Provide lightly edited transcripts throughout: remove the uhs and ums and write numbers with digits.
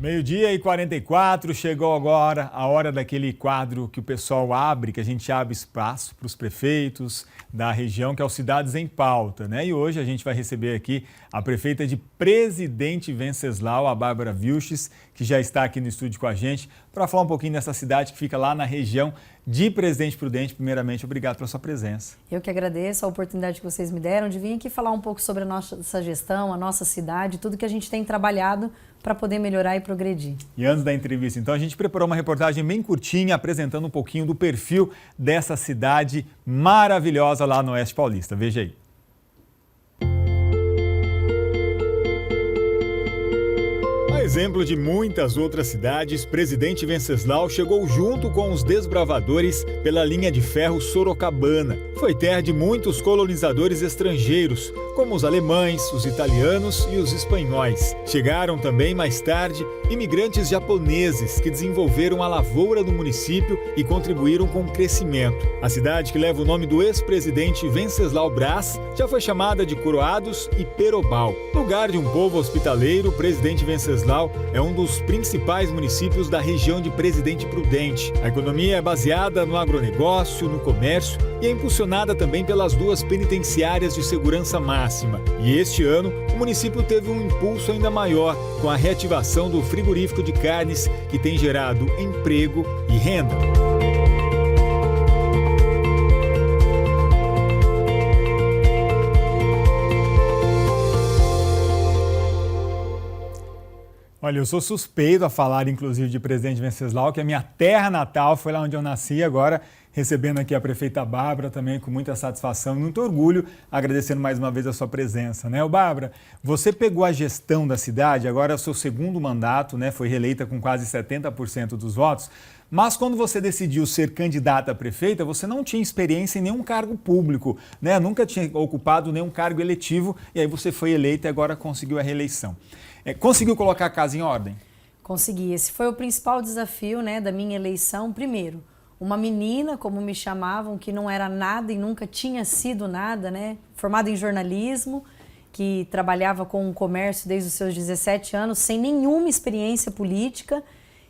Meio-dia e 44, chegou agora a hora daquele quadro que o pessoal abre, que a gente abre espaço para os prefeitos da região, que é o Cidades em Pauta, né? E hoje a gente vai receber aqui a prefeita de Presidente Venceslau, a Bárbara Vilches, que já está aqui no estúdio com a gente, para falar um pouquinho dessa cidade que fica lá na região de Presidente Prudente. Primeiramente, obrigado pela sua presença. Eu que agradeço a oportunidade que vocês me deram de vir aqui falar um pouco sobre a nossa gestão, a nossa cidade, tudo que a gente tem trabalhado para poder melhorar e progredir. E antes da entrevista, então, a gente preparou uma reportagem bem curtinha, apresentando um pouquinho do perfil dessa cidade maravilhosa lá no Oeste Paulista. Veja aí. A exemplo de muitas outras cidades, Presidente Venceslau chegou junto com os desbravadores pela linha de ferro Sorocabana. Foi terra de muitos colonizadores estrangeiros, como os alemães, os italianos e os espanhóis. Chegaram também, mais tarde, imigrantes japoneses que desenvolveram a lavoura do município e contribuíram com o crescimento. A cidade, que leva o nome do ex-presidente Venceslau Braz, já foi chamada de Coroados e Perobal. Lugar de um povo hospitaleiro, Presidente Venceslau é um dos principais municípios da região de Presidente Prudente. A economia é baseada no agronegócio, no comércio e é impulsionada também pelas duas penitenciárias de segurança máxima. E este ano, o município teve um impulso ainda maior com a reativação do frigorífico de carnes, que tem gerado emprego e renda. Olha, eu sou suspeito a falar, inclusive, de Presidente Venceslau, que é minha terra natal, foi lá onde eu nasci, agora recebendo aqui a prefeita Bárbara também com muita satisfação e muito orgulho, agradecendo mais uma vez a sua presença, né? Bárbara, você pegou a gestão da cidade, agora é o seu segundo mandato, né? Foi reeleita com quase 70% dos votos, mas quando você decidiu ser candidata a prefeita, você não tinha experiência em nenhum cargo público, né? Nunca tinha ocupado nenhum cargo eletivo e aí você foi eleita e agora conseguiu a reeleição. Conseguiu colocar a casa em ordem? Consegui. Esse foi o principal desafio, né, da minha eleição. Primeiro, uma menina, como me chamavam, que não era nada e nunca tinha sido nada, né, formada em jornalismo, que trabalhava com o comércio desde os seus 17 anos, sem nenhuma experiência política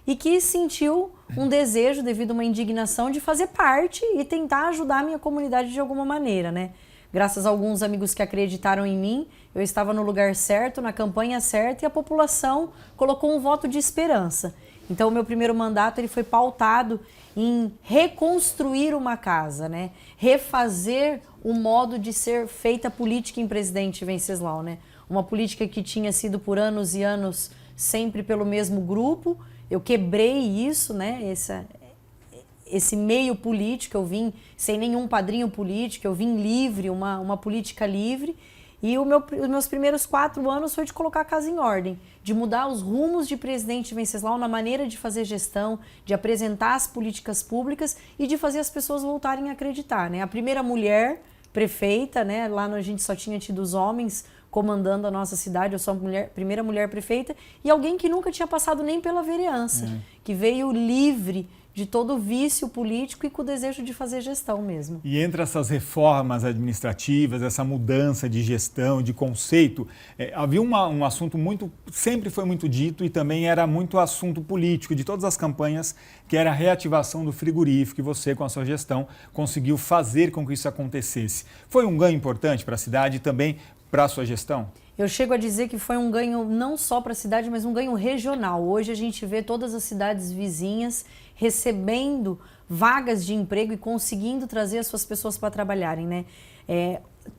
e que sentiu um desejo, devido a uma indignação, de fazer parte e tentar ajudar a minha comunidade de alguma maneira, né? Graças a alguns amigos que acreditaram em mim, eu estava no lugar certo, na campanha certa, e a população colocou um voto de esperança. Então, o meu primeiro mandato ele foi pautado em reconstruir uma casa, né? Refazer o modo de ser feita política em Presidente Venceslau, né? Uma política que tinha sido por anos e anos sempre pelo mesmo grupo. Eu quebrei isso, né? Esse meio político, eu vim sem nenhum padrinho político, eu vim livre, uma política livre. E os meus primeiros 4 anos foi de colocar a casa em ordem, de mudar os rumos de Presidente Venceslau na maneira de fazer gestão, de apresentar as políticas públicas e de fazer as pessoas voltarem a acreditar, né? A primeira mulher prefeita, né? Lá a gente só tinha tido os homens comandando a nossa cidade, eu sou a primeira mulher prefeita e alguém que nunca tinha passado nem pela vereança, que veio livre de todo o vício político e com o desejo de fazer gestão mesmo. E entre essas reformas administrativas, essa mudança de gestão, de conceito, havia um assunto sempre foi muito dito e também era muito assunto político de todas as campanhas, que era a reativação do frigorífico, e você, com a sua gestão, conseguiu fazer com que isso acontecesse. Foi um ganho importante para a cidade e também para a sua gestão? Eu chego a dizer que foi um ganho não só para a cidade, mas um ganho regional. Hoje a gente vê todas as cidades vizinhas recebendo vagas de emprego e conseguindo trazer as suas pessoas para trabalharem, né?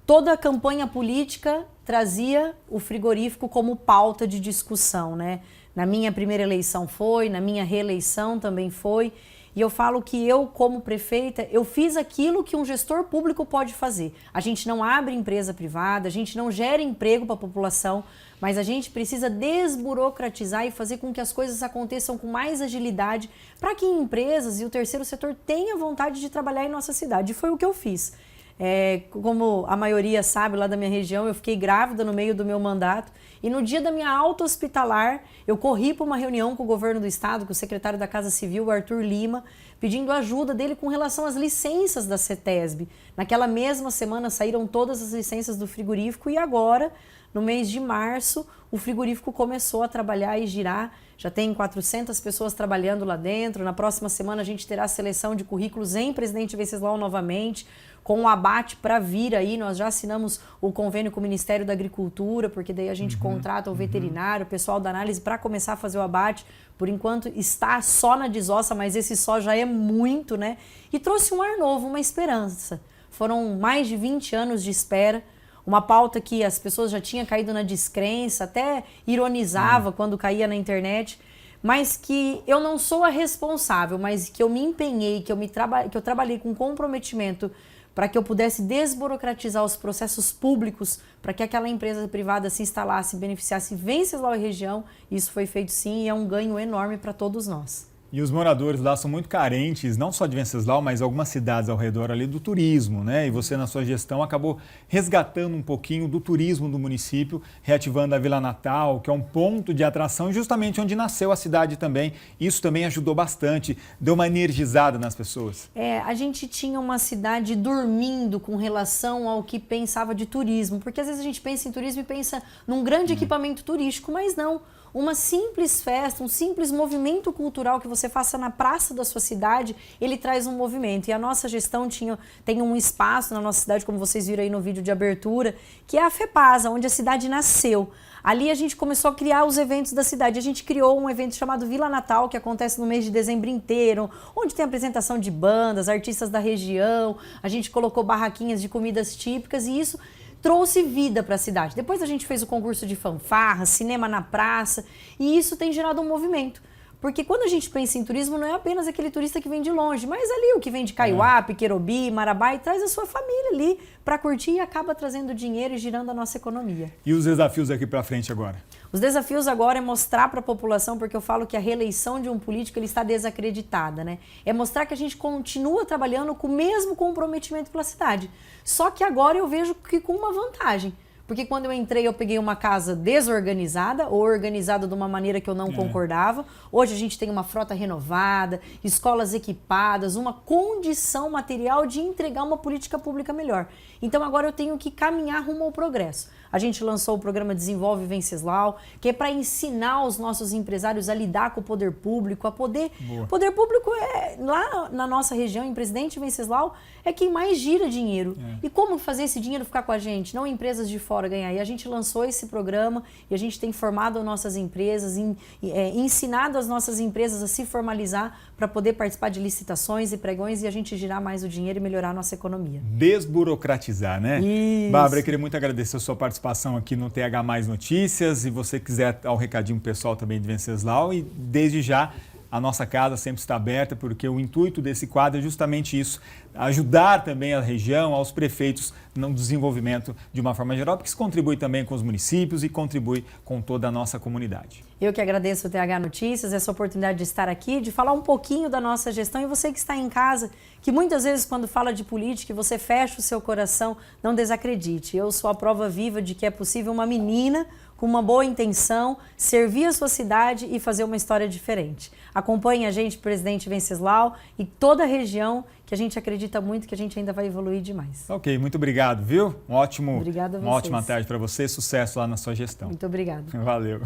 Toda a campanha política trazia o frigorífico como pauta de discussão, né? Na minha primeira eleição foi, na minha reeleição também foi. E eu falo que eu, como prefeita, eu fiz aquilo que um gestor público pode fazer. A gente não abre empresa privada, a gente não gera emprego para a população, mas a gente precisa desburocratizar e fazer com que as coisas aconteçam com mais agilidade para que empresas e o terceiro setor tenham vontade de trabalhar em nossa cidade. E foi o que eu fiz. Como a maioria sabe lá da minha região, eu fiquei grávida no meio do meu mandato e no dia da minha alta hospitalar eu corri para uma reunião com o governo do estado, com o secretário da Casa Civil, Arthur Lima, pedindo ajuda dele com relação às licenças da CETESB. Naquela mesma semana saíram todas as licenças do frigorífico e agora, no mês de março, o frigorífico começou a trabalhar e girar. Já tem 400 pessoas trabalhando lá dentro. Na próxima semana a gente terá a seleção de currículos em Presidente Venceslau novamente, com o abate para vir aí. Nós já assinamos o convênio com o Ministério da Agricultura, porque daí a gente contrata o veterinário, o pessoal da análise para começar a fazer o abate. Por enquanto está só na desossa, mas esse só já é muito, né? E trouxe um ar novo, uma esperança. Foram mais de 20 anos de espera. Uma pauta que as pessoas já tinham caído na descrença, até ironizava quando caía na internet, mas que eu não sou a responsável, mas que eu me empenhei, que eu trabalhei com comprometimento para que eu pudesse desburocratizar os processos públicos, para que aquela empresa privada se instalasse, beneficiasse Venceslau e região. Isso foi feito sim e é um ganho enorme para todos nós. E os moradores lá são muito carentes, não só de Venceslau, mas algumas cidades ao redor ali do turismo, né? E você, na sua gestão, acabou resgatando um pouquinho do turismo do município, reativando a Vila Natal, que é um ponto de atração, justamente onde nasceu a cidade também. Isso também ajudou bastante, deu uma energizada nas pessoas. A gente tinha uma cidade dormindo com relação ao que pensava de turismo, porque às vezes a gente pensa em turismo e pensa num grande equipamento turístico, mas não. Uma simples festa, um simples movimento cultural que você faça na praça da sua cidade, ele traz um movimento. E a nossa gestão tem um espaço na nossa cidade, como vocês viram aí no vídeo de abertura, que é a FEPASA, onde a cidade nasceu. Ali a gente começou a criar os eventos da cidade. A gente criou um evento chamado Vila Natal, que acontece no mês de dezembro inteiro, onde tem apresentação de bandas, artistas da região, a gente colocou barraquinhas de comidas típicas e isso trouxe vida para a cidade. Depois a gente fez o concurso de fanfarra, cinema na praça, e isso tem gerado um movimento. Porque quando a gente pensa em turismo, não é apenas aquele turista que vem de longe, mas ali o que vem de Caiuá, Queirobi, Marabá, e traz a sua família ali para curtir e acaba trazendo dinheiro e girando a nossa economia. E os desafios aqui para frente agora? Os desafios agora é mostrar para a população, porque eu falo que a reeleição de um político ele está desacreditada, né? É mostrar que a gente continua trabalhando com o mesmo comprometimento pela cidade. Só que agora eu vejo que com uma vantagem. Porque quando eu entrei, eu peguei uma casa desorganizada ou organizada de uma maneira que eu não concordava. Hoje a gente tem uma frota renovada, escolas equipadas, uma condição material de entregar uma política pública melhor. Então agora eu tenho que caminhar rumo ao progresso. A gente lançou o programa Desenvolve Venceslau, que é para ensinar os nossos empresários a lidar com o poder público, O poder público lá na nossa região, em Presidente Venceslau, é quem mais gira dinheiro. E como fazer esse dinheiro ficar com a gente? Não empresas de fora ganhar. E a gente lançou esse programa e a gente tem formado as nossas empresas, ensinado as nossas empresas a se formalizar para poder participar de licitações e pregões e a gente girar mais o dinheiro e melhorar a nossa economia. Desburocratizar, né? Isso. Bárbara, eu queria muito agradecer a sua participação aqui no TH Mais Notícias. E você quiser dar um recadinho pessoal também de Venceslau, e desde já a nossa casa sempre está aberta, porque o intuito desse quadro é justamente isso, ajudar também a região, aos prefeitos no desenvolvimento de uma forma geral, porque isso contribui também com os municípios e contribui com toda a nossa comunidade. Eu que agradeço o TH Notícias, essa oportunidade de estar aqui, de falar um pouquinho da nossa gestão, e você que está em casa, que muitas vezes quando fala de política, você fecha o seu coração, não desacredite. Eu sou a prova viva de que é possível uma menina com uma boa intenção, servir a sua cidade e fazer uma história diferente. Acompanhe a gente, Presidente Venceslau, e toda a região, que a gente acredita muito que a gente ainda vai evoluir demais. Ok, muito obrigado, viu? Obrigada a vocês. Uma ótima tarde para você, sucesso lá na sua gestão. Muito obrigada. Valeu.